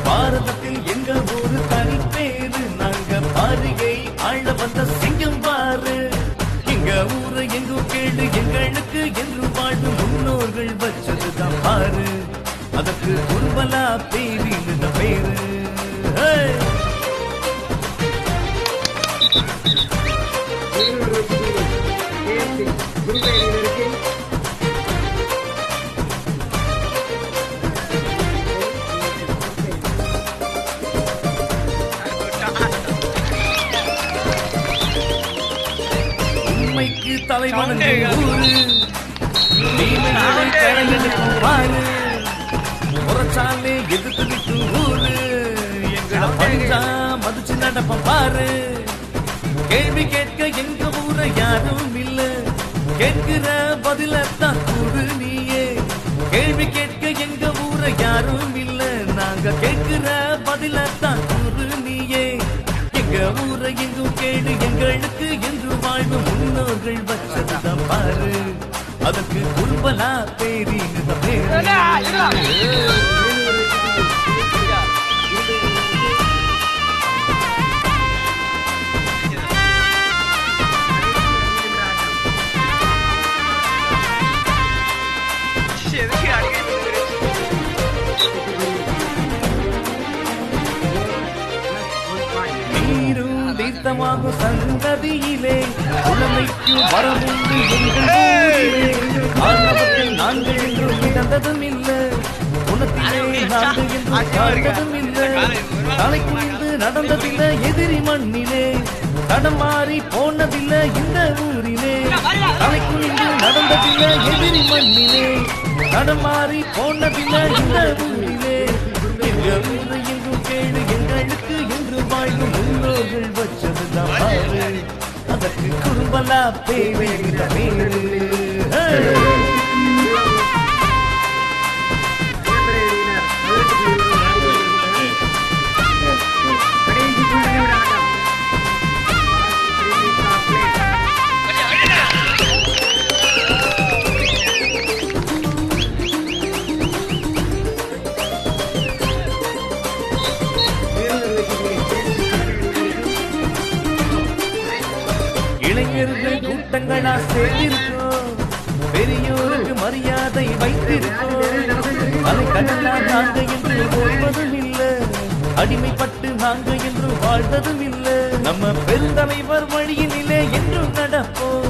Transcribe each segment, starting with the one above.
பாரதத்தில் எங்க ஒரு தனி பேரு நாங்க பாரிகை ஆழ வந்த சிங்கம் பாரு எங்க ஊரை எங்கும் கேடு எங்களுக்கு என்று வாழ்வு முன்னோர்கள் வச்சதுதான் பாரு அதற்கு குருபலா பேரின்னு பேரு தலைவன் உரைச்சாலே எதிர்த்து நிற்று ஊரு எங்களை பஞ்சா மதிச்சு நடப்ப பாரு கேள்வி கேட்க எங்க ஊர யாரும் இல்ல கேட்கிற பதிலத்தான் கூறு நீயே கேள்வி கேட்க எங்க ஊர யாரும் இல்ல நாங்க கேட்கிற பதிலத்தான் கூறு நீயே எங்க ஊரை எங்கும் கேடு எங்களுக்கு என்று வாழ்வு முன்னோர்கள் வச்சதுதான் பாரு அதற்கு குருபலா பேரின்னு பேரு சந்ததியிலே உலமைக்கு வரமுண்டு எங்கள் நாங்கள் என்றும் கிடந்ததும் இல்ல உனத்திலே நாங்கள் என்றும் காண்பதும் இல்ல தலை குனிந்து நடந்ததில்லை எதிரி மண்ணிலே தடம் மாறி போனதில்லை இந்த ஊரிலே தலை குனிந்து நடந்ததில்லை எதிரி மண்ணிலே தடம் மாறி போனதில்லை இந்த ஊரிலே எங்க ஊரை எங்கும் கேடு எங்களுக்கு என்று வாழ்வு முன்னோர்கள் வச்சதுதான் பாரு அதற்கு குருபலா பேரு இளைஞர்கள் கூட்டங்களா சேர்ந்திருக்கோம் பெரியோருக்கு மரியாதை வைத்திருக்கோம் அதை கடலா நாங்க என்று ஓய்வதும் இல்ல அடிமைப்பட்டு நாங்க என்று வாழ்வதும் இல்ல நம்ம பெருந்தலைவர் வழியினிலே என்றும் நடப்போம்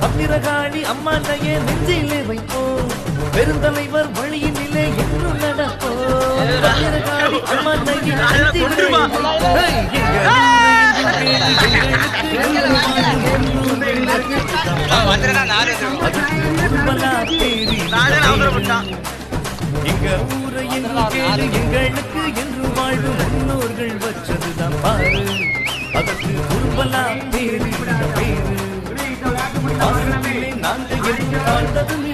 பத்திரகாளி அம்மாண்டையே நெஞ்சிலே வைப்போம் பெருந்தலைவர் வழியினிலே என்றும் நடப்போம் பத்திரகாளி அம்மாண்டையே நெஞ்சிலே எங்க ஊரை எங்களுக்கு என்று வாழ்வு முன்னோர்கள் வச்சதுதான் பாரு அதற்கு குருபலா பேரு பேரு நாங்கள் என்று வாழ்ந்ததும்